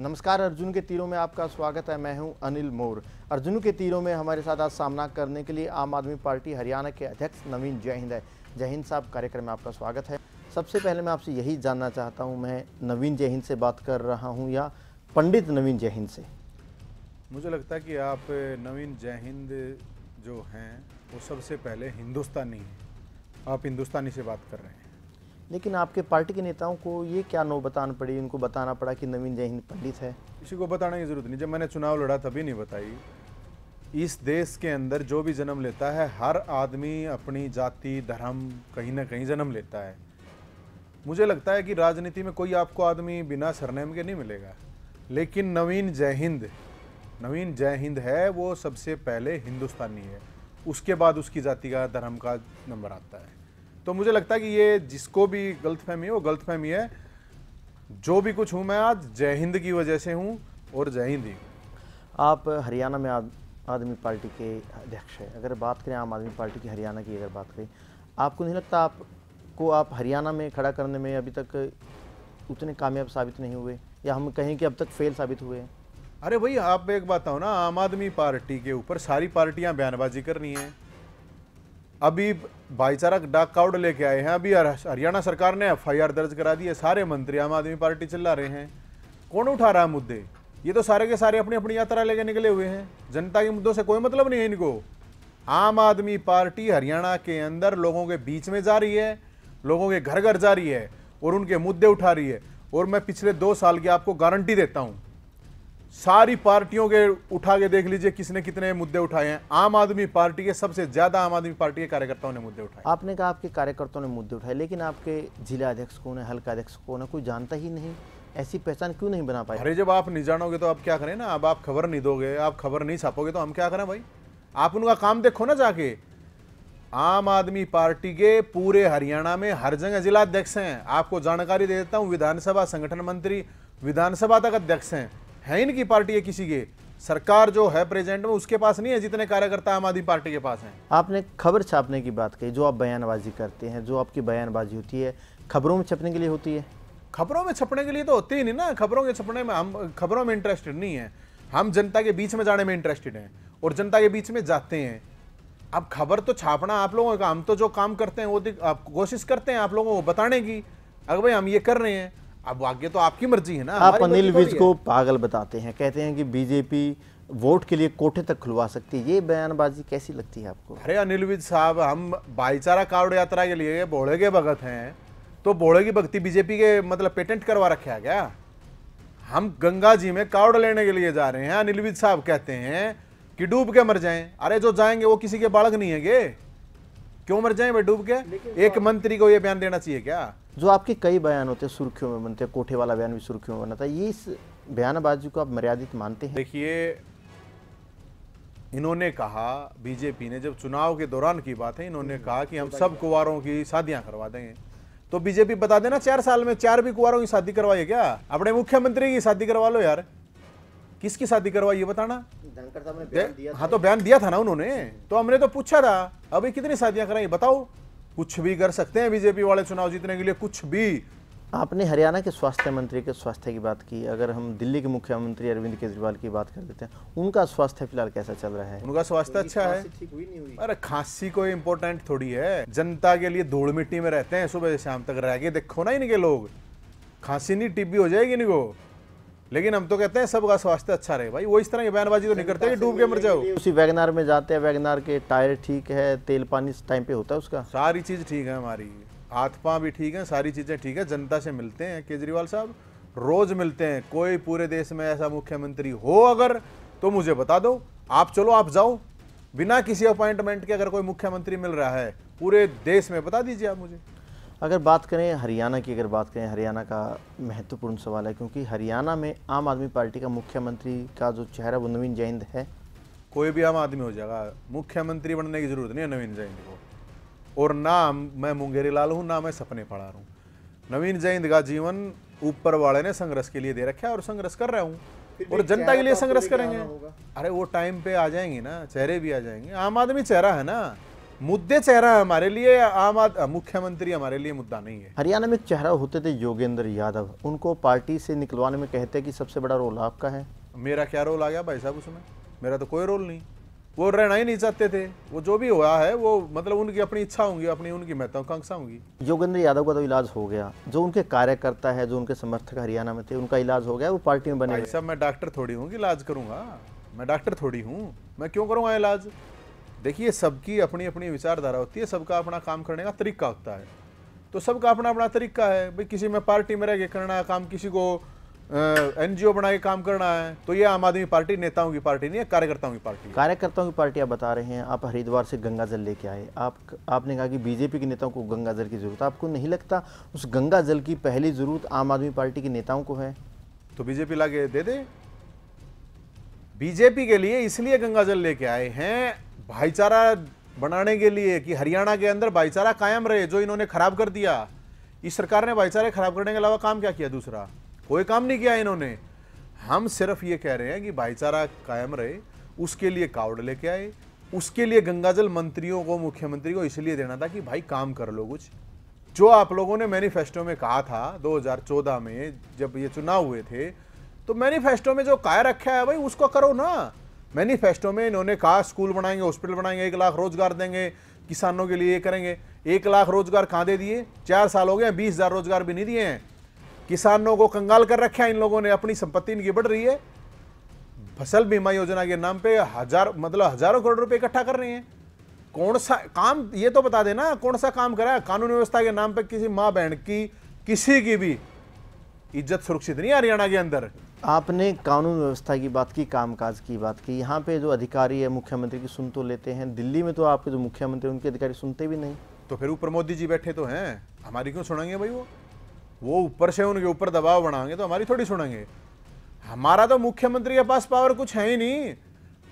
नमस्कार, अर्जुन के तीरों में आपका स्वागत है। मैं हूं अनिल मोर। अर्जुन के तीरों में हमारे साथ आज सामना करने के लिए आम आदमी पार्टी हरियाणा के अध्यक्ष नवीन जय हिंद है। जय हिंद साहब, कार्यक्रम में आपका स्वागत है। सबसे पहले मैं आपसे यही जानना चाहता हूं, मैं नवीन जय हिंद से बात कर रहा हूं या पंडित नवीन जय हिंद से? मुझे लगता है कि आप नवीन जय हिंद जो हैं वो सबसे पहले हिंदुस्तानी हैं। आप हिंदुस्तानी से बात कर रहे हैं, लेकिन आपके पार्टी के नेताओं को ये क्या नौबतान पड़ी, उनको बताना पड़ा कि नवीन जय हिंद पंडित है? किसी को बताने की जरूरत नहीं। जब मैंने चुनाव लड़ा तभी नहीं बताई। इस देश के अंदर जो भी जन्म लेता है, हर आदमी अपनी जाति धर्म कहीं ना कहीं जन्म लेता है। मुझे लगता है कि राजनीति में कोई आपको आदमी बिना सरनेम के नहीं मिलेगा, लेकिन नवीन जय हिंद है वो सबसे पहले हिंदुस्तानी है, उसके बाद उसकी जाति का धर्म का नंबर आता है। तो मुझे लगता है कि ये जिसको भी गलतफहमी है वो गलतफहमी है। जो भी कुछ हूँ मैं आज जय हिंद की वजह से हूँ और जय हिंद ही। आप हरियाणा में आदमी पार्टी के अध्यक्ष हैं। अगर बात करें आम आदमी पार्टी की हरियाणा की, अगर बात करें, आपको नहीं लगता आप हरियाणा में खड़ा करने में अभी तक उतने कामयाब साबित नहीं हुए, या हम कहें कि अब तक फेल साबित हुए हैं? अरे भाई, आप एक बात हो ना, आम आदमी पार्टी के ऊपर सारी पार्टियां बयानबाजी कर रही हैं। अभी भाईचारा डाक कार्ड लेके आए हैं, अभी हरियाणा सरकार ने FIR दर्ज करा दी है, सारे मंत्री आम आदमी पार्टी चिल्ला रहे हैं। कौन उठा रहा है मुद्दे? ये तो सारे के सारे अपनी अपनी यात्रा लेके निकले हुए हैं। जनता के मुद्दों से कोई मतलब नहीं है इनको। आम आदमी पार्टी हरियाणा के अंदर लोगों के बीच में जा रही है, लोगों के घर घर जा रही है और उनके मुद्दे उठा रही है। और मैं पिछले 2 साल की आपको गारंटी देता हूं, सारी पार्टियों के उठा के देख लीजिए किसने कितने मुद्दे उठाए हैं। आम आदमी पार्टी के सबसे ज्यादा आम आदमी पार्टी के कार्यकर्ताओं ने मुद्दे उठाए। आपने कहा आपके कार्यकर्ताओं ने मुद्दे उठाए, लेकिन आपके जिला अध्यक्ष कौन है, हल्का अध्यक्ष कौन है, कोई जानता ही नहीं। ऐसी पहचान क्यों नहीं बना पाए? अरे जब आप नहीं जानोगे तो आप क्या करें ना। अब आप खबर नहीं दोगे, आप खबर नहीं छापोगे तो हम क्या करें भाई? आप उनका काम देखो ना जाके। आम आदमी पार्टी के पूरे हरियाणा में हर जगह जिला अध्यक्ष हैं। आपको जानकारी दे देता हूं, विधानसभा संगठन मंत्री, विधानसभा तक अध्यक्ष हैं इनकी पार्टी है। किसी के सरकार जो है प्रेजेंट में उसके पास नहीं है जितने कार्यकर्ता आम आदमी पार्टी के पास हैं। आपने खबर छापने की बात कही, जो आप बयानबाजी करते हैं, जो आपकी बयानबाजी होती है, खबरों में छपने के लिए होती है? खबरों में छपने के लिए तो होती ही नहीं ना। खबरों के छपने में हम खबरों में इंटरेस्टेड नहीं है। हम जनता के बीच में जाने में इंटरेस्टेड हैं और जनता के बीच में जाते हैं। अब खबर तो छापना आप लोगों का, हम तो जो काम करते हैं वो कोशिश करते हैं आप लोगों को बताने की। अगर भाई हम ये कर रहे हैं, अब आगे तो आपकी मर्जी है ना। आप अनिल विज को पागल बताते हैं, कहते हैं कि बीजेपी वोट के लिए कोठे तक खुलवा सकती है। ये बयानबाजी कैसी लगती है आपको? अरे अनिल विज साहब, हम भाईचारा कार्ड यात्रा के लिए भोड़े के भगत हैं, तो भोड़े की भक्ति बीजेपी के मतलब पेटेंट करवा रखे है क्या? हम गंगा जी में कार्ड लेने के लिए जा रहे हैं। अनिल विज साहब कहते हैं कि डूब के मर जाएं। अरे जो जाएंगे वो किसी के बालक नहीं है गे, क्यों मर जाएं वे डूब के? एक मंत्री को ये बयान देना चाहिए क्या? जो आपके कई बयान होते हैं सुर्खियों में बनते हैं, कोठे वाला बयान भी सुर्खियों में बनता है, ये इस बयानबाजी को आप मर्यादित मानते हैं? देखिए, इन्होंने कहा, बीजेपी ने, जब चुनाव के दौरान की बात है, इन्होंने कहा कि हम सब कुंवारों की शादियां करवा देंगे। तो बीजेपी बता देना 4 साल में 4 भी कुंवारों की शादी करवाइए क्या? अपने मुख्यमंत्री की शादी करवा लो यार। किसकी शादी करवाई ये बताना। हाँ, तो बयान दिया था ना उन्होंने, तो हमने तो पूछा था अभी कितनी शादियां कराई बताओ। कुछ भी कर सकते हैं बीजेपी वाले चुनाव जीतने के लिए, कुछ भी। आपने हरियाणा के स्वास्थ्य मंत्री के स्वास्थ्य की बात की। अगर हम दिल्ली के मुख्यमंत्री अरविंद केजरीवाल की बात कर देते हैं, उनका स्वास्थ्य फिलहाल कैसा चल रहा है? उनका स्वास्थ्य अच्छा है। अरे खांसी कोई इंपॉर्टेंट थोड़ी है। जनता के लिए धूल मिट्टी में रहते हैं, सुबह से शाम तक रह के देखो ना इनके लोग। खांसी नहीं, टीबी हो जाएगी इनको। लेकिन हम तो कहते हैं सबका स्वास्थ्य अच्छा रहे भाई। वो इस तरह की बयानबाजी तो नहीं करते कि डूब के मर जाओ। उसी वैगनार में जाते हैं, वैगनार के टायर ठीक है, तेल पानी टाइम पे होता है उसका? सारी चीज ठीक है, हमारी हाथ पांव भी ठीक है, सारी चीजें ठीक है। जनता से मिलते हैं केजरीवाल साहब, रोज मिलते हैं। कोई पूरे देश में ऐसा मुख्यमंत्री हो अगर तो मुझे बता दो। आप चलो, आप जाओ, बिना किसी अपॉइंटमेंट के अगर कोई मुख्यमंत्री मिल रहा है पूरे देश में, बता दीजिए आप मुझे। अगर बात करें हरियाणा की, अगर बात करें हरियाणा का महत्वपूर्ण सवाल है, क्योंकि हरियाणा में आम आदमी पार्टी का मुख्यमंत्री का जो चेहरा वो नवीन जय हिंद है। कोई भी आम आदमी हो जाएगा, मुख्यमंत्री बनने की जरूरत नहीं है नवीन जय हिंद को। और ना मैं मुंगेरी लाल हूं, ना मैं सपने पड़ा रहा हूं। नवीन जय हिंद का जीवन ऊपर वाले ने संघर्ष के लिए दे रखा है और संघर्ष कर रहा हूं और जनता के लिए संघर्ष करेंगे। अरे वो टाइम पे आ जाएंगे ना, चेहरे भी आ जाएंगे। आम आदमी चेहरा है ना, मुद्दे चेहरा हमारे लिए मुख्यमंत्री हमारे लिए मुद्दा नहीं है। हरियाणा में एक चेहरा होते थे योगेंद्र यादव, उनको पार्टी से निकलवाने में कहते हैं कि सबसे बड़ा रोल आपका है। मेरा क्या रोल आ गया भाई साहब उसमें? मेरा तो कोई रोल नहीं। वो रहना ही नहीं चाहते थे। वो जो भी हुआ है वो मतलब उनकी अपनी इच्छा होंगी, अपनी उनकी महत्वाकांक्षा होंगी। योगेंद्र यादव का तो इलाज हो गया, जो उनके कार्यकर्ता है, जो उनके समर्थक हरियाणा में थे, उनका इलाज हो गया, वो पार्टी में बने भाई साहब मैं डॉक्टर थोड़ी हूँ कि इलाज करूंगा। मैं डॉक्टर थोड़ी हूँ, मैं क्यों करूँगा इलाज? देखिए सबकी अपनी अपनी विचारधारा होती है, सबका अपना काम करने का तरीका होता है। तो सबका अपना अपना तरीका है भाई। किसी में पार्टी में रह के करना है काम, किसी को एनजीओ बना के काम करना है। तो ये आम आदमी पार्टी नेताओं की पार्टी नहीं है, कार्यकर्ताओं की पार्टी है। कार्यकर्ताओं की पार्टी आप बता रहे हैं। आप हरिद्वार से गंगा जल लेके आए, आपने कहा कि बीजेपी के नेताओं को गंगा जल की जरूरत है। आपको नहीं लगता उस गंगा जल की पहली जरूरत आम आदमी पार्टी के नेताओं को है? तो बीजेपी लाके दे दे। बीजेपी के लिए इसलिए गंगा जल लेके आए हैं, भाईचारा बनाने के लिए, कि हरियाणा के अंदर भाईचारा कायम रहे, जो इन्होंने खराब कर दिया। इस सरकार ने भाईचारे खराब करने के अलावा काम क्या किया? दूसरा कोई काम नहीं किया इन्होंने। हम सिर्फ ये कह रहे हैं कि भाईचारा कायम रहे, उसके लिए कावड़ लेके आए। उसके लिए गंगाजल मंत्रियों को, मुख्यमंत्री को इसलिए देना था कि भाई काम कर लो कुछ। जो आप लोगों ने मैनिफेस्टो में कहा था 2014 में जब ये चुनाव हुए थे, तो मैनिफेस्टो में जो कहा रखा है भाई उसको करो ना। मैनिफेस्टो में इन्होंने कहा स्कूल बनाएंगे, हॉस्पिटल बनाएंगे, 1 लाख रोजगार देंगे किसानों के लिए, ये करेंगे। 1 लाख रोजगार कहाँ दे दिए? 4 साल हो गए, 20,000 रोजगार भी नहीं दिए हैं। किसानों को कंगाल कर रखा है इन लोगों ने। अपनी संपत्ति इनकी बढ़ रही है। फसल बीमा योजना के नाम पे हजारों करोड़ रुपए इकट्ठा कर रहे हैं। कौन सा काम, ये तो बता देना कौन सा काम करा है? कानून व्यवस्था के नाम पे किसी माँ बहन की, किसी की भी इज्जत सुरक्षित नहीं है हरियाणा के अंदर। आपने कानून व्यवस्था की बात की, कामकाज की बात की। यहाँ पे जो अधिकारी है मुख्यमंत्री की सुन तो लेते हैं, दिल्ली में तो आपके जो मुख्यमंत्री उनके अधिकारी सुनते भी नहीं। तो फिर ऊपर मोदी जी बैठे तो हैं, हमारी क्यों सुनेंगे भाई? वो ऊपर से उनके ऊपर दबाव बनाएंगे तो हमारी थोड़ी सुनेंगे। हमारा तो मुख्यमंत्री के पास पावर कुछ है ही नहीं।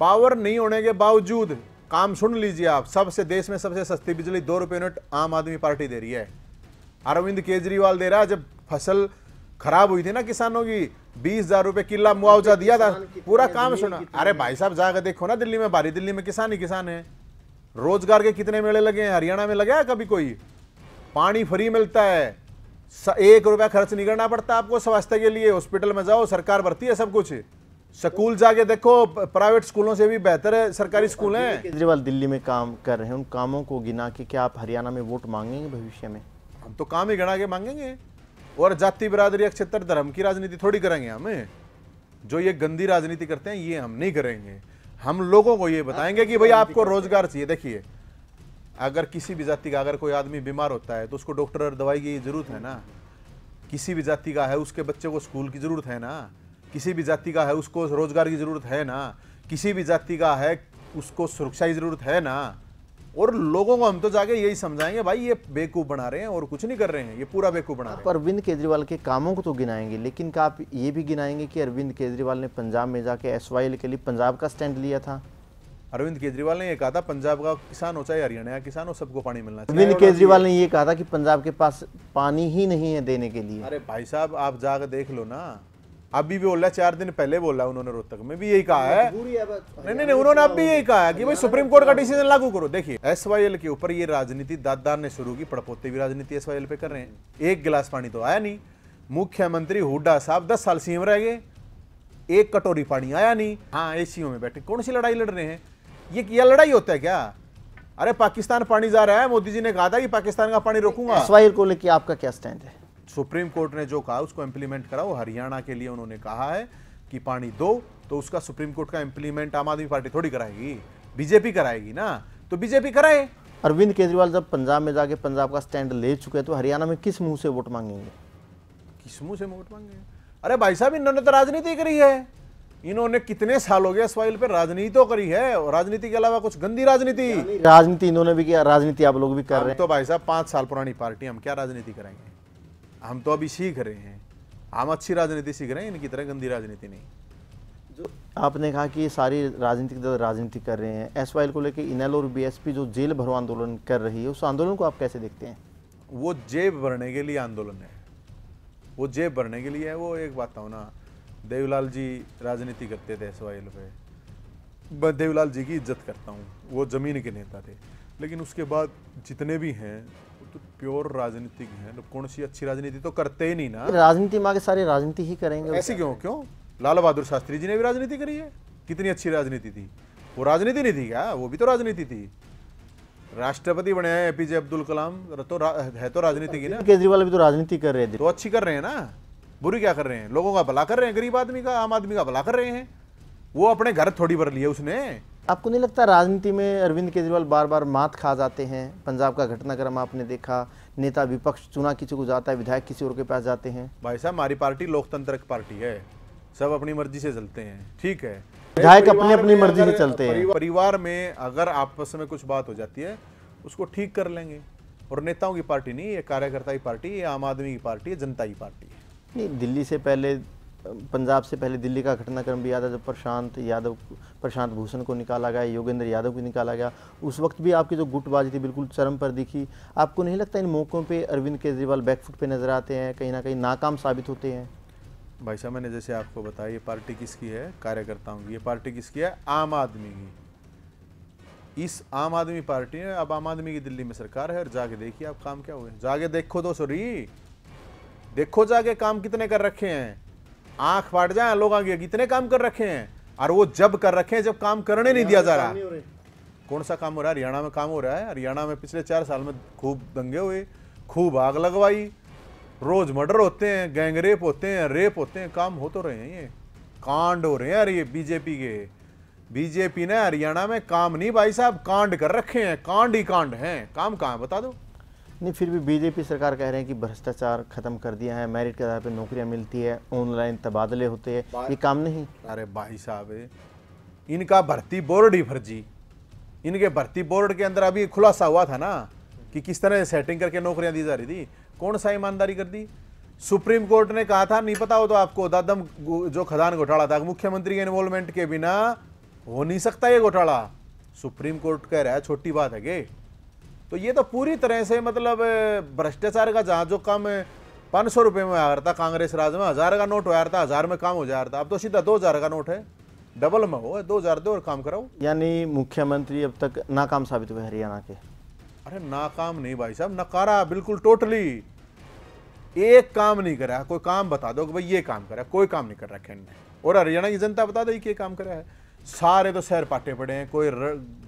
पावर नहीं होने के बावजूद काम सुन लीजिए आप, सबसे देश में सबसे सस्ती बिजली 2 रुपये यूनिट आम आदमी पार्टी दे रही है। अरविंद केजरीवाल दे रहा है। जब फसल खराब हुई थी ना किसानों की, 20,000 रुपए किला मुआवजा दिया था। पूरा काम सुना। अरे भाई साहब जाकर देखो ना दिल्ली में, भारी दिल्ली में किसान ही किसान है। रोजगार के कितने मेले लगे हैं? हरियाणा में लगा है कभी कोई? पानी फ्री मिलता है, 1 रुपया खर्च नहीं करना पड़ता आपको स्वास्थ्य के लिए। हॉस्पिटल में जाओ, सरकार भरती है सब कुछ। स्कूल जाके देखो, प्राइवेट स्कूलों से भी बेहतर है सरकारी स्कूल हैं। केजरीवाल दिल्ली में काम कर रहे हैं, उन कामों को गिना के क्या आप हरियाणा में वोट मांगेंगे भविष्य में? हम तो काम ही गिना के मांगेंगे। और जाति बिरादरी क्षेत्र धर्म की राजनीति थोड़ी करेंगे हमें। जो ये गंदी राजनीति करते हैं ये हम नहीं करेंगे। हम लोगों को ये बताएंगे कि भाई आपको रोजगार चाहिए। देखिए अगर किसी भी जाति का अगर कोई आदमी बीमार होता है तो उसको डॉक्टर और दवाई की जरूरत है ना। किसी भी जाति का है उसके बच्चे को स्कूल की जरूरत है ना। किसी भी जाति का है उसको रोजगार की जरूरत है ना। किसी भी जाति का है उसको सुरक्षा की जरूरत है ना। और लोगों को हम तो जाके यही समझाएंगे भाई ये बेवकूफ बना रहे हैं और कुछ नहीं कर रहे हैं, ये पूरा बेवकूफ बना रहे हैं। अरविंद केजरीवाल के कामों को तो गिनाएंगे, लेकिन क्या आप ये भी गिनाएंगे कि अरविंद केजरीवाल ने पंजाब में जाके SYL के लिए पंजाब का स्टैंड लिया था? अरविंद केजरीवाल ने ये कहा था पंजाब का किसान हो चाहे हरियाणा का किसान हो सबको पानी मिलना चाहिए। अरविंद केजरीवाल ने ये कहा था कि पंजाब के पास पानी ही नहीं है देने के लिए। अरे भाई साहब आप जाकर देख लो ना, अभी भी बोला 4 दिन पहले बोला उन्होंने, रोहतक में भी यही कहा है। नहीं, उन्होंने अब भी यही कहा है कि भाई सुप्रीम कोर्ट का डिसीजन लागू करो। देखिए SYL के ऊपर ये राजनीति दाददार ने शुरू की, पड़पोते भी राजनीति SYL पे कर रहे हैं। 1 गिलास पानी तो आया नहीं। मुख्यमंत्री हुड्डा साहब 10 साल सीएम रह गए, 1 कटोरी पानी आया नहीं। हाँ एसीओ में बैठे कौन सी लड़ाई लड़ रहे हैं? ये लड़ाई होता है क्या? अरे पाकिस्तान पानी जा रहा है, मोदी जी ने कहा था कि पाकिस्तान का पानी रोकूंगा। SYL को लेकर आपका क्या स्टैंड है? सुप्रीम कोर्ट ने जो कहा उसको इंप्लीमेंट कराओ। हरियाणा के लिए उन्होंने कहा है कि पानी दो, तो उसका सुप्रीम कोर्ट का इंप्लीमेंट आम आदमी पार्टी थोड़ी कराएगी, बीजेपी कराएगी ना। तो बीजेपी कराए। अरविंद केजरीवाल जब पंजाब में जाके पंजाब का स्टैंड ले चुके तो हरियाणा में किस मुंह से वोट मांगेंगे? किस मुंह से वोट मांगेंगे? अरे भाई साहब इन्होंने तो राजनीति करी है। इन्होंने कितने साल हो गए SYL पे राजनीति तो करी है, और राजनीति के अलावा कुछ गंदी राजनीति इन्होंने भी किया, राजनीति आप लोग भी कर रहे हैं। तो भाई साहब 5 साल पुरानी पार्टी, हम क्या राजनीति करेंगे? हम तो अभी सीख रहे हैं। हम अच्छी राजनीति सीख रहे हैं, इनकी तरह गंदी राजनीति नहीं। जो आपने कहा कि ये सारी राजनीति कर रहे हैं, SYL को लेकर इनेलो और BSP जो जेल भरो आंदोलन कर रही है, उस आंदोलन को आप कैसे देखते हैं? वो जेब भरने के लिए आंदोलन है, वो जेब भरने के लिए है। वो एक बात था ना, देवलाल जी राजनीति करते थे SYL पे। देवलाल जी की इज्जत करता हूँ, वो जमीन के नेता थे। लेकिन उसके बाद जितने भी हैं वो तो प्योर राजनीतिक हैं। लोग कौन सी अच्छी राजनीति तो करते ही नहीं ना। राजनीति में आगे सारे राजनीति ही करेंगे। ऐसे क्यों क्यों? लाल बहादुर शास्त्री जी ने भी राजनीति करी है, कितनी अच्छी राजनीति थी। वो राजनीति नहीं थी क्या? वो भी तो राजनीति थी। राष्ट्रपति बने हैं एपीजे अब्दुल कलाम, तो है तो राजनीति की ना। केजरीवाल भी तो राजनीति कर रहे थे। तो अच्छी कर रहे हैं ना, बुरी क्या कर रहे हैं? लोगों का भला कर रहे हैं, गरीब आदमी का, आम आदमी का भला कर रहे हैं। वो अपने घर थोड़ी भर लिए उसने। आपको नहीं लगता राजनीति में अरविंद केजरीवाल बार बार मात खा जाते हैं? पंजाब का घटनाक्रम आपने देखा, नेता विपक्ष चुना किसी को जाता है, विधायक किसी और के पास जाते हैं। भाई साहब, हमारी पार्टी लोकतंत्र की पार्टी है, सब अपनी मर्जी से चलते हैं, ठीक है। विधायक अपनी अपनी मर्जी से चलते हैं। परिवार में अगर आपस में कुछ बात हो जाती है उसको ठीक कर लेंगे। और नेताओं की पार्टी नहीं, ये कार्यकर्ता की पार्टी, ये आम आदमी की पार्टी है, जनता की पार्टी है। नहीं, दिल्ली से पहले, पंजाब से पहले दिल्ली का घटनाक्रम भी याद है, जब प्रशांत भूषण को निकाला गया, योगेंद्र यादव को निकाला गया। उस वक्त भी आपकी जो गुटबाजी थी बिल्कुल चरम पर दिखी। आपको नहीं लगता इन मौक़ों पे अरविंद केजरीवाल बैकफुट पे नजर आते हैं, कहीं ना कहीं नाकाम साबित होते हैं? भाई साहब, मैंने जैसे आपको बताया, ये पार्टी किसकी है? कार्यकर्ताओं की। ये पार्टी किसकी है? आम आदमी की। इस आम आदमी पार्टी है, अब आम आदमी की दिल्ली में सरकार है। और जाके देखिए आप काम क्या हुए, जाके देखो तो सॉरी, देखो जाके काम कितने कर रखे हैं। आंख फाट जाए लोग आगे, कितने काम कर रखे हैं। और वो जब कर रखे हैं जब काम करने नहीं दिया जा रहा। कौन सा काम हो रहा है? हरियाणा में काम हो रहा है। हरियाणा में पिछले 4 साल में खूब दंगे हुए, खूब आग लगवाई, रोज मर्डर होते हैं, गैंग रेप होते हैं, रेप होते हैं, काम हो तो रहे हैं, ये कांड हो रहे हैं। अरे ये बीजेपी ने हरियाणा में काम नहीं भाई साहब, कांड कर रखे हैं, कांड ही कांड हैं। काम कहाँ बता दो। नहीं, फिर भी बीजेपी सरकार कह रहे हैं कि भ्रष्टाचार खत्म कर दिया है, मेरिट के आधार पर नौकरियां मिलती है, ऑनलाइन तबादले होते हैं, ये काम नहीं। अरे भाई साहब, इनका भर्ती बोर्ड ही फर्जी। इनके भर्ती बोर्ड के अंदर अभी खुलासा हुआ था ना कि किस तरह से सेटिंग करके नौकरियां दी जा रही थी। कौन सा ईमानदारी कर दी? सुप्रीम कोर्ट ने कहा था, नहीं पता हो तो आपको, दादम जो खदान घोटाला था, मुख्यमंत्री के इन्वॉल्वमेंट के बिना हो नहीं सकता ये घोटाला। सुप्रीम कोर्ट कह रहा है छोटी बात है के? तो ये तो पूरी तरह से मतलब भ्रष्टाचार का, जहां जो काम 500 रुपए में आ रहा था कांग्रेस राज में, 1000 का नोट हो रहा था, 1000 में काम हो जा रहा था, अब तो सीधा 2000 का नोट है, डबल में हो, 2000 दो और काम कराओ। यानी मुख्यमंत्री अब तक नाकाम साबित हुए हरियाणा के। अरे नाकाम नहीं भाई साहब, नकारा बिल्कुल टोटली। एक काम नहीं करा। कोई काम बता दो कि भाई ये काम करा, कोई काम नहीं कर रखा इनने। और हरियाणा की जनता बता दो कि काम करा है। सारे तो शहर पाटे पड़े हैं, कोई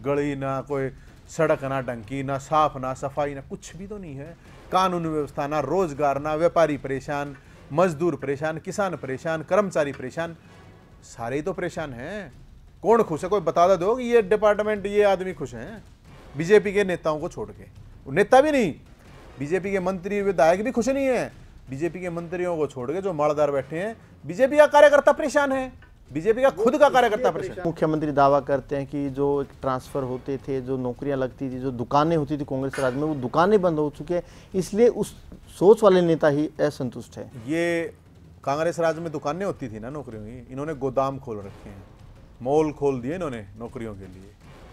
गली ना, कोई सड़क ना ढंकी, ना साफ ना सफाई, ना कुछ भी तो नहीं है। कानून व्यवस्था ना, रोजगार ना, व्यापारी परेशान, मजदूर परेशान, किसान परेशान, कर्मचारी परेशान, सारे तो परेशान हैं। कौन खुश है? कोई बता दो कि ये डिपार्टमेंट, ये आदमी खुश हैं? बीजेपी के नेताओं को छोड़ के। नेता भी नहीं, बीजेपी के मंत्री विधायक भी खुश नहीं है। बीजेपी के मंत्रियों को छोड़ के जो मालदार बैठे हैं, बीजेपी का कार्यकर्ता परेशान है, बीजेपी का खुद का कार्यकर्ता परेशान। मुख्यमंत्री दावा करते हैं कि जो ट्रांसफर होते थे, जो नौकरियां लगती थी, जो दुकानें होती थी कांग्रेस राज में, वो दुकानें बंद हो चुकी है, इसलिए उस सोच वाले नेता ही असंतुष्ट है। ये कांग्रेस राज में दुकानें होती थी ना नौकरियों की, इन्होंने गोदाम खोल रखे हैं, मॉल खोल दिए इन्होंने नौकरियों के लिए।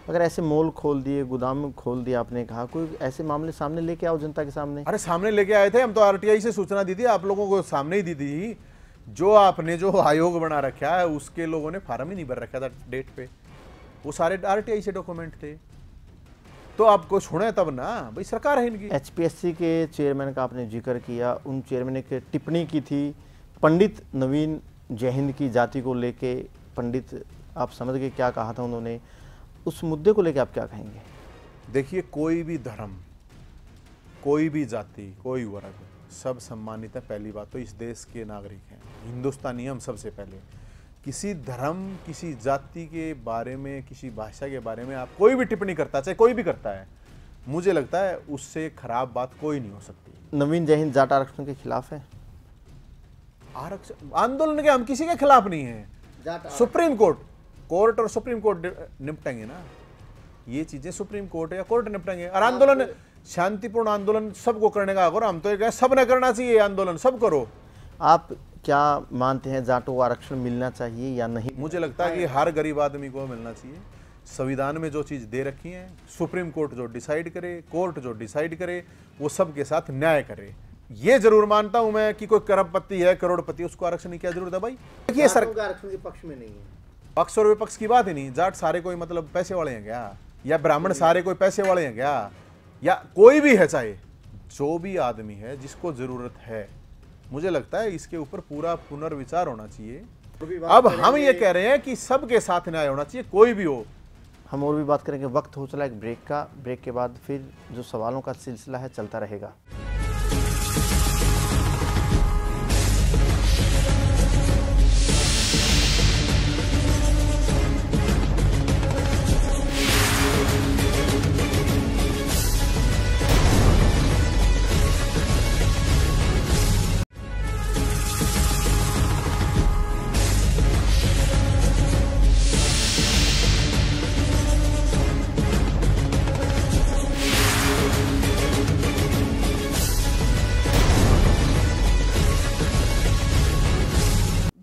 अगर ऐसे मॉल खोल दिए, गोदाम खोल दिया, आपने कहा, कोई ऐसे मामले सामने लेके आओ जनता के सामने। अरे सामने लेके आए थे हम तो, आरटीआई से सूचना दी थी, आप लोगों को सामने ही दी थी। जो आपने जो आयोग बना रखा है उसके लोगों ने फार्म ही नहीं भर रखा था डेट पे, वो सारे आरटीआई से डॉक्यूमेंट थे। तो आपको सुने तब ना, भाई सरकार है इनकी। एचपीएससी के चेयरमैन का आपने जिक्र किया, उन चेयरमैन ने एक टिप्पणी की थी पंडित नवीन जयहिंद की जाति को लेके। पंडित, आप समझ गए क्या कहा था उन्होंने? उस मुद्दे को लेके आप क्या कहेंगे? देखिए, कोई भी धर्म, कोई भी जाति, कोई वर्ग, सब सम्मानित है। पहली बात तो इस देश के नागरिक हैं, हिंदुस्तानी हम सबसे पहले। किसी धर्म, किसी जाति के बारे में, किसी भाषा के बारे में आप कोई भी टिप्पणी करता, चाहे कोई भी करता है, मुझे लगता है उससे खराब बात कोई नहीं हो सकती। नवीन जयहिंद जाट आरक्षण के खिलाफ है? आरक्षण आंदोलन के हम किसी के खिलाफ नहीं है। सुप्रीम कोर्ट और सुप्रीम कोर्ट निपटेंगे ना ये चीजें, सुप्रीम कोर्ट या कोर्ट निपटेंगे। और आंदोलन, शांतिपूर्ण आंदोलन सबको करने का अगर हम तो ये सब ने करना चाहिए, आंदोलन सब करो। आप क्या मानते हैं, जाटों को आरक्षण मिलना चाहिए या नहीं? मुझे लगता है कि हर गरीब आदमी को मिलना चाहिए। संविधान में जो चीज दे रखी है, सुप्रीम कोर्ट जो डिसाइड करे, कोर्ट जो डिसाइड करे, वो सबके साथ न्याय करे। ये जरूर मानता हूं मैं कि कोई करोड़पति है, करोड़पति, उसको आरक्षण की क्या जरूरत है भाई? ये सरकार आरक्षण के पक्ष में नहीं है। पक्ष और विपक्ष की बात ही नहीं, जाट सारे कोई मतलब पैसे वाले हैं क्या? या ब्राह्मण सारे कोई पैसे वाले हैं क्या, या कोई भी है, चाहे जो भी आदमी है जिसको जरूरत है, मुझे लगता है इसके ऊपर पूरा पुनर्विचार होना चाहिए। अब हम ये कह रहे हैं कि सबके साथ न्याय होना चाहिए, कोई भी हो। हम और भी बात करेंगे। वक्त हो चला एक ब्रेक का। ब्रेक के बाद फिर जो सवालों का सिलसिला है चलता रहेगा।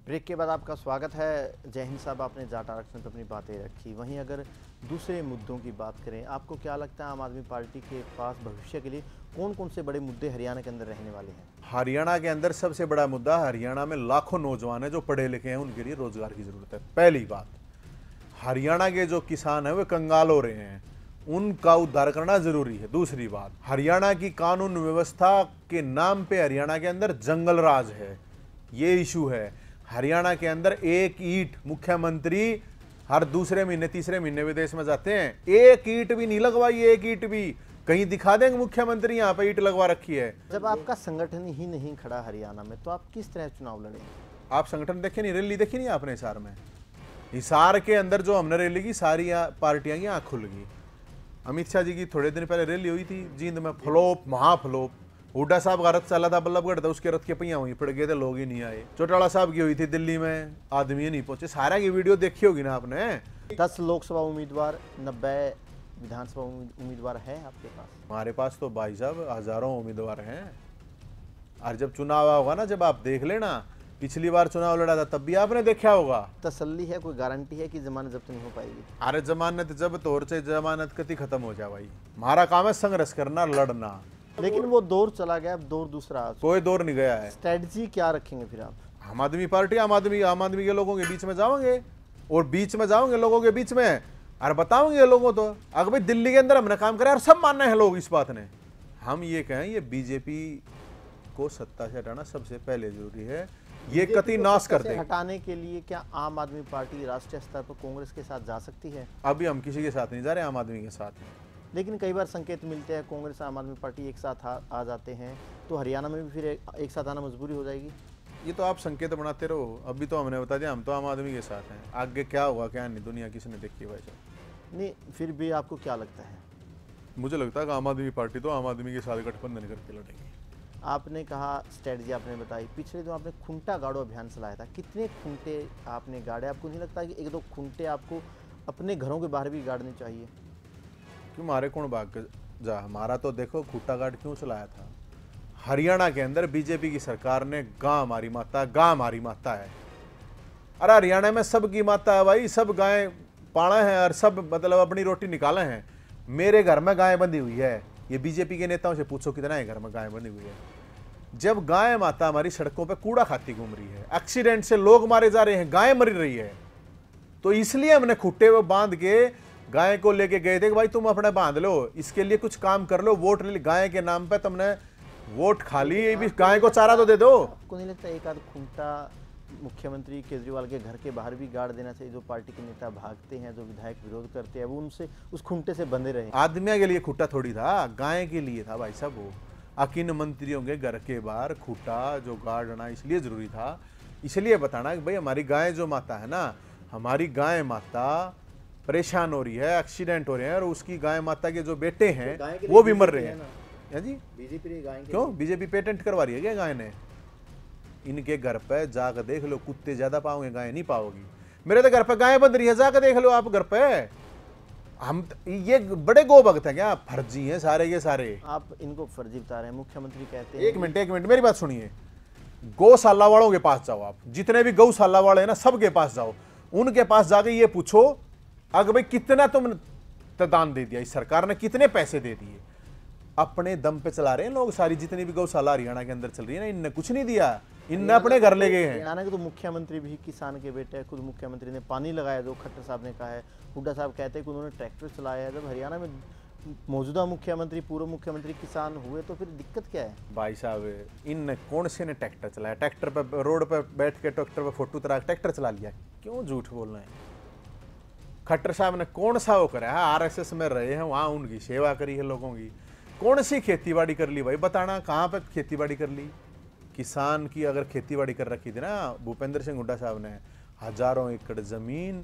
ब्रेक के बाद आपका स्वागत है। जय हिंद साहब, आपने जाट आरक्षण पर अपनी बातें रखी। वहीं अगर दूसरे मुद्दों की बात करें, आपको क्या लगता है आम आदमी पार्टी के पास भविष्य के लिए कौन कौन से बड़े मुद्दे हरियाणा के अंदर रहने वाले हैं? हरियाणा के अंदर सबसे बड़ा मुद्दा, हरियाणा में लाखों नौजवान है जो पढ़े लिखे हैं, उनके लिए रोजगार की जरूरत है। पहली बात, हरियाणा के जो किसान है वे कंगाल हो रहे हैं, उनका उद्धार करना जरूरी है। दूसरी बात, हरियाणा की कानून व्यवस्था के नाम पे हरियाणा के अंदर जंगल राज है, ये इशू है। हरियाणा के अंदर एक ईंट, मुख्यमंत्री हर दूसरे महीने तीसरे महीने विदेश में जाते हैं, एक ईंट भी नहीं लगवाई, एक ईंट भी। कहीं दिखा देंगे मुख्यमंत्री यहाँ पे ईंट लगवा रखी है? जब आपका संगठन ही नहीं खड़ा हरियाणा में, तो आप किस तरह चुनाव लड़ेंगे? आप संगठन देखे नहीं, रैली देखी नहीं आपने हिसार में? हिसार के अंदर जो हमने रैली की, सारी पार्टियां की आंख खुल गई। अमित शाह जी की थोड़े दिन पहले रैली हुई थी जींद में, फ्लोप, महाफ्लोप। हुड्डा साहब का रथ चला था बल्लभगढ़ था, उसके रथ के पहिया वहीं पड़ गए थे, लोग ही नहीं आए। चौटाला साहब की हुई थी दिल्ली में, आदमी नहीं पहुंचे। सारा की वीडियो देखी होगी ना आपने। 10 लोकसभा उम्मीदवार, 90 विधानसभा उम्मीदवार है आपके पास? हमारे पास तो भाई साहब हजारों उम्मीदवार हैं। और जब चुनाव होगा ना, जब आप देख लेना, पिछली बार चुनाव लड़ा था तब भी आपने देखा होगा। तसल्ली है, कोई गारंटी है कि जमानत जब्त नहीं हो पाएगी? अरे जमानत जब्त हो से जमानत कति खत्म हो जाए भाई। हमारा काम है संघर्ष करना, लड़ना। लेकिन वो दौर चला गया, अब दौर दूसरा आ चुका। कोई दौर नहीं गया है। स्ट्रेटजी क्या रखेंगे फिर आप? आम आदमी पार्टी, आम आदमी के लोगों के बीच में जाओगे, और बीच में जाओगे लोगों के बीच में, और बताओगे लोगों तो अगर भाई दिल्ली के अंदर हमने काम करा और सब मानना है लोग इस बात ने। हम ये कहें, ये बीजेपी को सत्ता से हटाना सबसे पहले जरूरी है, ये कति नाश कर देगा। हटाने के लिए क्या आम आदमी पार्टी राष्ट्रीय स्तर पर कांग्रेस के साथ जा सकती है? अभी हम किसी के साथ नहीं जा रहे, आम आदमी के साथ हैं। लेकिन कई बार संकेत मिलते हैं कांग्रेस आम आदमी पार्टी एक साथ आ जाते हैं, तो हरियाणा में भी फिर एक साथ आना मजबूरी हो जाएगी। ये तो आप संकेत बनाते रहो। अभी तो हमने बता दिया, हम तो आम आदमी के साथ हैं। आगे क्या होगा क्या नहीं, दुनिया किसने देखी भाई साहब। नहीं, फिर भी आपको क्या लगता है? मुझे लगता है कि आम आदमी पार्टी तो आम आदमी के साथ गठबंधन करके लड़ेगी। आपने कहा स्ट्रेटजी आपने बताई, पिछले जो आपने खुंटा गाड़ो अभियान चलाया था, कितने खुंटे आपने गाड़े? आपको नहीं लगता कि 1-2 खुंटे आपको अपने घरों के बाहर भी गाड़ने चाहिए? क्यों मारे कौन भाग जा? हमारा तो देखो खूटा गार्ड क्यों चलाया था। हरियाणा के अंदर बीजेपी की सरकार ने गां हमारी माता, गां हमारी माता है। अरे हरियाणा में सबकी माता है भाई, सब गायें पाला है और सब मतलब अपनी रोटी निकाले हैं। मेरे घर में गाय बंधी हुई है, ये बीजेपी के नेताओं से पूछो कितना है घर में गाय बंधी हुई है। जब गाय माता हमारी सड़कों पे कूड़ा खाती घूम रही है, एक्सीडेंट से लोग मारे जा रहे हैं, गाय मर रही है, तो इसलिए हमने खुट्टे वो बांध के गाय को लेके गए थे कि भाई तुम अपने बांध लो, इसके लिए कुछ काम कर लो, वोट ले। गाय के नाम पे तुमने वोट खा ली, ये भी गाय को चारा तो दे दो। आपको नहीं लगता एक आध खुंटा मुख्यमंत्री केजरीवाल के घर के बाहर भी गाड़ देना चाहिए? जो पार्टी के नेता भागते हैं, जो विधायक विरोध करते हैं, वो उनसे उस खुंटे से बंधे रहे। आदमियों के लिए खुट्टा थोड़ी था, गाय के लिए था भाई साहब। वो अकिन मंत्रियों के घर के बाहर खुट्टा जो गाड़ना इसलिए जरूरी था, इसलिए बताना कि भाई हमारी गाय जो माता है ना, हमारी गाय माता परेशान हो रही है, एक्सीडेंट हो रहे हैं, और उसकी गाय माता के जो बेटे हैं वो भी मर रहे हैं। जी बीजेपी गाय क्यों? बीजेपी पेटेंट करवा रही है क्या गाय ने? इनके घर पे जाकर देख लो, कुत्ते ज्यादा पाओगे, गाय नहीं पाओगी। मेरे तो घर पे गाय बंध रही है, जाकर देख लो आप घर पे। हम ये बड़े गो भक्त हैं क्या? फर्जी हैं सारे के सारे। आप इनको फर्जी बता रहे हैं। मुख्यमंत्री कहते हैं, एक मिनट मेरी बात सुनिए। गौशाला वालों के पास जाओ, आप जितने भी गौशाला वाले हैं ना, सबके पास जाओ, उनके पास जाके ये पूछो अगर भाई कितना तुम दान दे दिया, इस सरकार ने कितने पैसे दे दिए। अपने दम पे चला रहे हैं लोग, सारी जितनी भी गौशाला हरियाणा के अंदर चल रही है ना, इनने कुछ नहीं दिया। इनने अपने घर ले गए हैं। हरियाणा के तो मुख्यमंत्री भी किसान के बेटे हैं, खुद मुख्यमंत्री ने पानी लगाया, जो खट्टर साहब ने कहा है। हुड्डा साहब कहते हैं कि उन्होंने ट्रैक्टर चलाया है। जब हरियाणा में मौजूदा मुख्यमंत्री, पूर्व मुख्यमंत्री किसान हुए तो फिर दिक्कत क्या है? भाई साहब, इन कौन से ने ट्रैक्टर चलाया? ट्रैक्टर पे रोड पे बैठ के ट्रैक्टर पे फोटो तरा ट्रैक्टर चला लिया, क्यों झूठ बोलना है? खट्टर साहब ने कौन सा वो करा है? आरएसएस में रहे हैं, वहां उनकी सेवा करी है लोगों की। कौन सी खेतीबाड़ी कर ली भाई? बताना कहाँ पे खेतीबाड़ी कर ली? किसान की अगर खेतीबाड़ी कर रखी थी ना भूपेंद्र सिंह हुड्डा साहब ने, हजारों एकड़ जमीन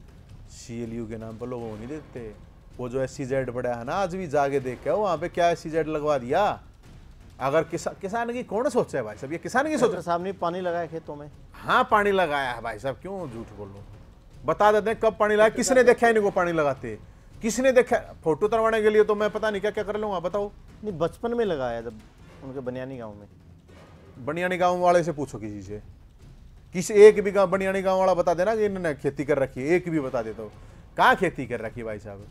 सीएलयू के नाम पर लोगों को नहीं देते। वो जो SEZ पड़ा है ना, आज भी जाके देख के वहां पे क्या SEZ लगवा दिया। अगर किसान की कौन सोचा है भाई साहब? ये किसान की सोचा? साहब ने पानी लगाया खेतों में। हाँ पानी लगाया है भाई साहब, क्यों झूठ बोलो? बता देते हैं कब पानी लगाया, किसने देखा इनको पानी लगाते? किसने देखा? फोटो तरवाने के लिए तो मैं पता नहीं क्या क्या कर लूंगा, बताओ। नहीं, बचपन में लगाया जब उनके बनियानी गांव में। बनियानी गांव वाले से पूछो किसी से, किसी एक भी गांव बनियानी गांव वाला बता देना कि इन्होंने खेती कर रखी है, एक भी बता देता हूँ। कहाँ खेती कर रखी है भाई साहब?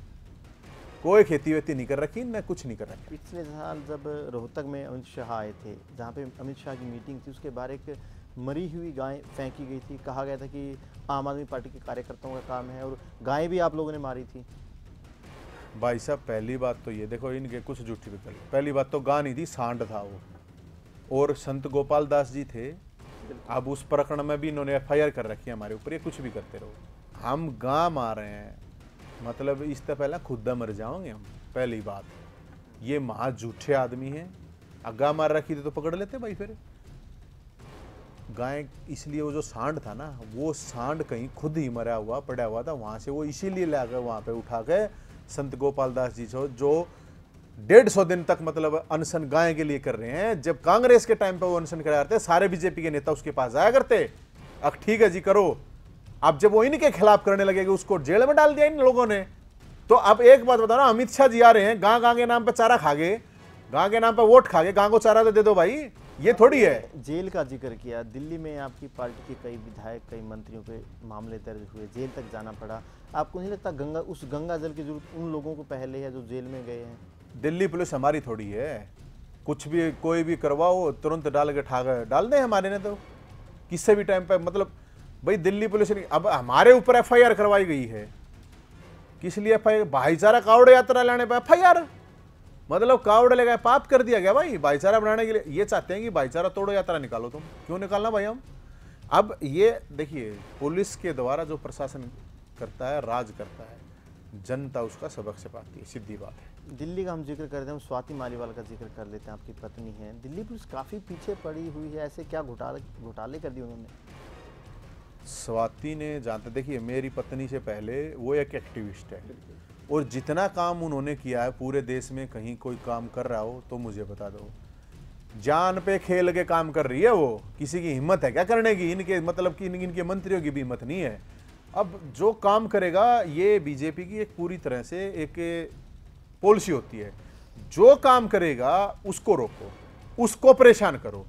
कोई खेती वेती नहीं कर रखी, न कुछ नहीं कर रखी। पिछले साल जब रोहतक में अमित शाह आए थे, जहाँ पे अमित शाह की मीटिंग थी, उसके बाहर एक मरी हुई गाय फेंकी गई थी। कहा गया था कि आम आदमी पार्टी के कार्यकर्ताओं का काम है, और गाय भी आप लोगों ने मारी थी। भाई साहब पहली बात तो ये देखो, इनके कुछ झूठी विकल। पहली बात तो गाय नहीं थी, सांड था वो, और संत गोपाल दास जी थे। अब उस प्रकरण में भी इन्होंने FIR कर रखी है हमारे ऊपर। ये कुछ भी करते रहो, हम गां मार रहे हैं मतलब इससे पहले खुद मर जाओगे हम। पहली बात ये महा झूठे आदमी हैं। अग्गा मार रखी थी तो पकड़ लेते भाई। फिर गाय, इसलिए वो जो सांड था ना, वो सांड कहीं खुद ही मरा हुआ पड़ा हुआ था, वहां से वो इसीलिए ला गए वहां पे उठा के संत गोपाल दास जी जो 150 दिन तक मतलब अनशन गाय के लिए कर रहे हैं। जब कांग्रेस के टाइम पे वो अनशन करा करते, सारे बीजेपी के नेता उसके पास आया करते, अब ठीक है जी करो। अब जब वो इनके खिलाफ करने लगे कि उसको जेल में डाल दिया इन लोगों ने, तो अब एक बात बता रहा हूं, अमित शाह जी आ रहे हैं, गां गां के नाम पे चारा खा गए, गां के नाम पे वोट खा गए, गां को चारा तो दे दो भाई, ये थोड़ी है। जेल का जिक्र किया, दिल्ली में आपकी पार्टी के कई विधायक, कई मंत्रियों पे मामले दर्ज हुए, जेल तक जाना पड़ा। आपको नहीं लगता गंगा जल की जरूरत उन लोगों को पहले है जो जेल में गए हैं? दिल्ली पुलिस हमारी थोड़ी है, कुछ भी कोई भी करवाओ तुरंत डाल के डाल दे हमारे ने, तो किसी भी टाइम पे मतलब भाई दिल्ली पुलिस ने अब हमारे ऊपर FIR करवाई गई है। किस लिए FIR? भाईचारा कावड़ यात्रा लाने पर FIR, मतलब कावड़ ले गए, पाप कर दिया गया भाई भाईचारा बनाने के लिए। ये चाहते हैं कि भाईचारा तोड़ो, यात्रा निकालो। तुम क्यों निकालना भाई? हम अब ये देखिए, पुलिस के द्वारा जो प्रशासन करता है, राज करता है, जनता उसका सबक से पाती है, सीधी बात है। दिल्ली का हम जिक्र करते हैं, हम स्वाति मालीवाल का जिक्र कर लेते हैं, आपकी पत्नी है। दिल्ली पुलिस काफ़ी पीछे पड़ी हुई है, ऐसे क्या घोटाले कर दिए उन्होंने? स्वाति ने जानते, देखिए मेरी पत्नी से पहले वो एक एक्टिविस्ट है, और जितना काम उन्होंने किया है पूरे देश में, कहीं कोई काम कर रहा हो तो मुझे बता दो। जान पे खेल के काम कर रही है वो। किसी की हिम्मत है क्या करने की? इनके मतलब कि इनके मंत्रियों की भी हिम्मत नहीं है। अब जो काम करेगा, ये बीजेपी की एक पूरी तरह से एक पॉलिसी होती है, जो काम करेगा उसको रोको, उसको परेशान करो।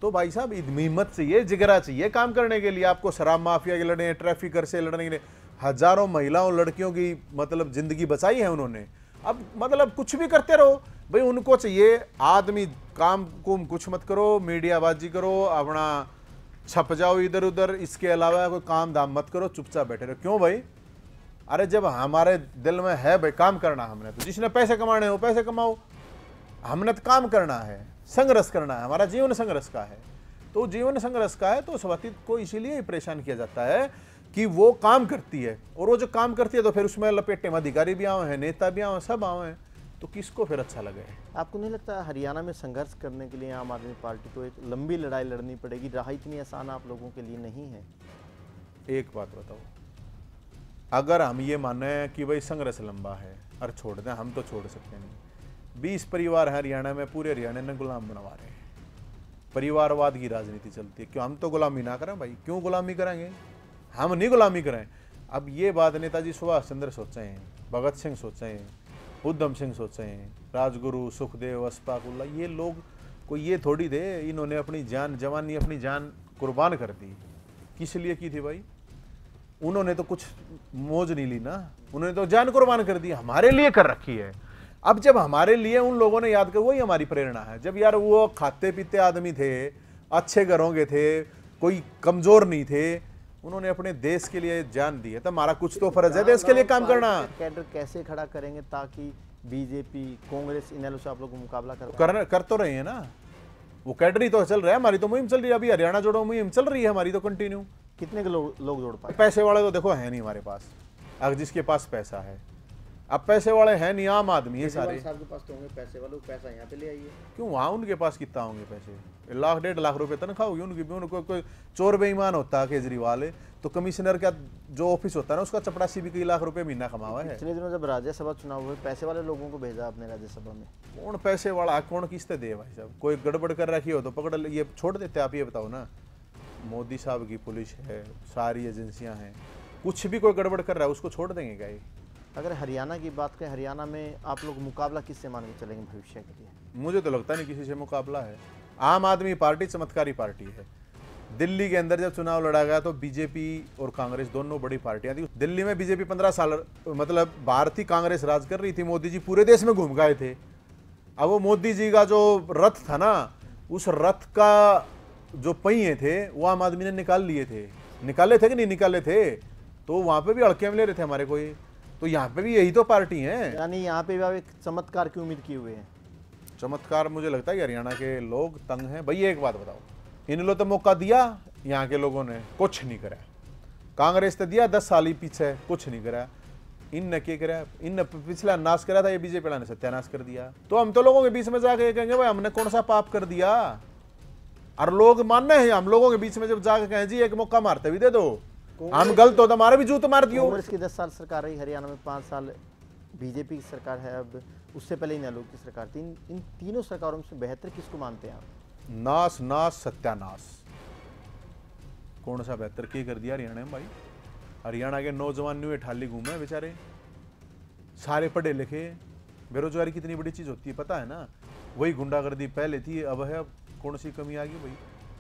तो भाई साहब हिम्मत चाहिए, जिगरा चाहिए काम करने के लिए। आपको शराब माफिया के लड़े, ट्रैफिकर से लड़ने के लिए, हजारों महिलाओं लड़कियों की मतलब जिंदगी बचाई है उन्होंने। अब मतलब कुछ भी करते रहो भाई, उनको चाहिए आदमी काम को कुछ मत करो, मीडियाबाजी करो, अपना छप जाओ इधर उधर, इसके अलावा कोई काम धाम मत करो, चुपचाप बैठे रहो। क्यों भाई? अरे जब हमारे दिल में है भाई काम करना, हमने तो जिसने पैसे कमाने हो पैसे कमाओ, हमने तो काम करना है, संघर्ष करना है, हमारा जीवन संघर्ष का है। तो जीवन संघर्ष का है तो स्वाति को इसीलिए ही परेशान किया जाता है कि वो काम करती है, और वो जो काम करती है तो फिर उसमें लपेटे में अधिकारी भी आए हैं, नेता भी आए हैं, सब आए हैं, तो किसको फिर अच्छा लगे? आपको नहीं लगता हरियाणा में संघर्ष करने के लिए आम आदमी पार्टी को एक लंबी लड़ाई लड़नी पड़ेगी? राह इतनी आसान आप लोगों के लिए नहीं है। एक बात बताओ, अगर हम ये माने कि भाई संघर्ष लंबा है और छोड़ दें, हम तो छोड़ सकते नहीं। 20 परिवार है हरियाणा में, पूरे हरियाणा ने गुलाम बनवा रहे हैं, परिवारवाद की राजनीति चलती है। क्यों हम तो गुलामी ना करें भाई? क्यों गुलामी करेंगे? हम नहीं गुलामी करें। अब ये बात नेताजी सुभाष चंद्र सोचे हैं, भगत सिंह सोचे हैं, उधम सिंह सोचे हैं, राजगुरु, सुखदेव, अशफाक उल्लाह, ये लोग कोई ये थोड़ी थे, इन्होंने अपनी जान जवानी, अपनी जान कुर्बान कर दी। किस लिए की थी भाई? उन्होंने तो कुछ मौज नहीं ली ना, उन्होंने तो जान कुर्बान कर दी, हमारे लिए कर रखी है। अब जब हमारे लिए उन लोगों ने याद कर, वही हमारी प्रेरणा है। जब यार वो खाते पीते आदमी थे, अच्छे घरों के थे, कोई कमजोर नहीं थे, उन्होंने अपने देश के लिए जान दी है। तो हमारा कुछ तो फर्ज है देश के लिए काम करना। कैडर कैसे खड़ा करेंगे ताकि बीजेपी, कांग्रेस इन से आप लोग को मुकाबला कर तो रहे हैं ना, वो कैडर ही तो चल रहा है। हमारी तो मुहिम चल रही है, अभी हरियाणा जोड़ो मुहिम चल रही है हमारी तो कंटिन्यू। कितने के लोग जोड़ पाए? पैसे वाले तो देखो है नहीं हमारे पास, अगर जिसके पास पैसा है। अब पैसे वाले हैं नहीं, आम आदमी है सारे। साहब के पास तो होंगे पैसे वालों, पैसा यहाँ पे ले आइए। क्यों वहाँ उनके पास कितना होंगे पैसे? 1 लाख 1.5 लाख रुपए तनख्वाह होगी उनकी भी। उनको कोई चोर बेईमान होता है केजरीवाल, तो कमिश्नर का जो ऑफिस होता है ना, उसका चपरासी भी कई लाख रुपए महीना कमावा है। पिछले दिनों जब राज्यसभा चुनाव हुए, पैसे वाले लोगों को भेजा अपने राज्यसभा में। कौन पैसे वाला, कौन किस्ते दे भाई साहब? कोई गड़बड़ कर रखी हो तो पकड़ ये छोड़ देते। आप ये बताओ ना, मोदी साहब की पुलिस है, सारी एजेंसियां हैं, कुछ भी कोई गड़बड़ कर रहा है उसको छोड़ देंगे क्या? अगर हरियाणा की बात करें, हरियाणा में आप लोग मुकाबला किससे मान के चलेंगे भविष्य के लिए? मुझे तो लगता नहीं किसी से मुकाबला है। आम आदमी पार्टी चमत्कारी पार्टी है। दिल्ली के अंदर जब चुनाव लड़ा गया तो बीजेपी और कांग्रेस दोनों बड़ी पार्टियां थी। दिल्ली में बीजेपी 15 साल मतलब भारतीय कांग्रेस राज कर रही थी, मोदी जी पूरे देश में घूम गए थे। अब वो मोदी जी का जो रथ था ना, उस रथ का जो पहिए थे वो आम आदमी ने निकाल लिए थे। निकाले थे कि नहीं निकाले थे? तो वहां पे भी हड़के में ले रहे थे हमारे कोई। तो यहाँ पे भी यही तो पार्टी है। यानी यहाँ पे भी आप एक चमत्कार की उम्मीद किए हुए हैं। चमत्कार मुझे लगता है कि हरियाणा के लोग तंग हैं। भाई एक बात बताओ, इन लोग तो मौका दिया, यहाँ के लोगों ने कुछ नहीं करा। कांग्रेस तो दिया 10 साल ही पीछे, कुछ नहीं करा। इन क्या करा? इन पिछला नाश करा था, ये बीजेपी ने सत्यानाश कर दिया। तो हम तो लोगों के बीच में जाके कहेंगे भाई हमने कौन सा पाप कर दिया? और लोग मानने हैं हम लोगों के बीच में जब जाके कहें जी एक मौका मारते भी दे दो, हम गलत हो तो हमारे भी जूत मार दियो। कांग्रेस की 10 साल सरकार रही, हरियाणा में 5 साल बीजेपी की सरकार है, अब उससे पहले इन आलोक की सरकार थी। इन तीनों सरकारों में से बेहतर किसको मानते हैं आप? नाश नाश सत्यानाश, कौन सा बेहतर क्या कर दिया हरियाणा में भाई? हरियाणा के नौजवान न्यू ठाली घूमे बेचारे, सारे पढ़े लिखे। बेरोजगारी कितनी बड़ी चीज होती है पता है ना? वही गुंडागर्दी पहले थी, अब है, अब कौन सी कमी आ गई भाई?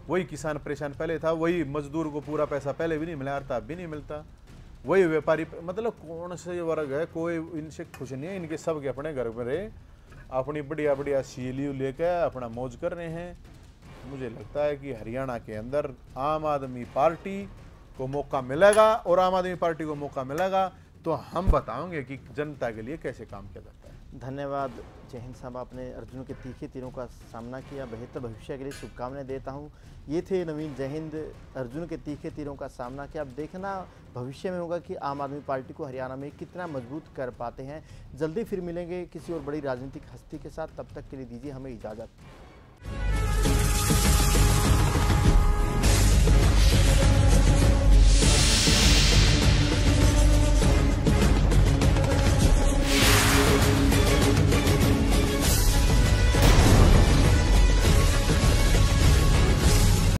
वही किसान परेशान पहले था, वही मजदूर को पूरा पैसा पहले भी नहीं मिला, अब भी नहीं मिलता। वही व्यापारी, मतलब कौन से वर्ग है, कोई इनसे खुश नहीं है। इनके सब के अपने घर में रहे, अपनी बढ़िया बढ़िया सीलियो लेकर अपना मौज कर रहे हैं। मुझे लगता है कि हरियाणा के अंदर आम आदमी पार्टी को मौका मिलेगा, और आम आदमी पार्टी को मौका मिलेगा तो हम बताएंगे कि जनता के लिए कैसे काम किया जाता है। धन्यवाद जय हिंद साहब, आपने अर्जुन के तीखे तीरों का सामना किया। बेहतर भविष्य के लिए शुभकामनाएं देता हूं। ये थे नवीन जय हिंद, अर्जुन के तीखे तीरों का सामना किया। अब देखना भविष्य में होगा कि आम आदमी पार्टी को हरियाणा में कितना मजबूत कर पाते हैं। जल्दी फिर मिलेंगे किसी और बड़ी राजनीतिक हस्ती के साथ, तब तक के लिए दीजिए हमें इजाज़त।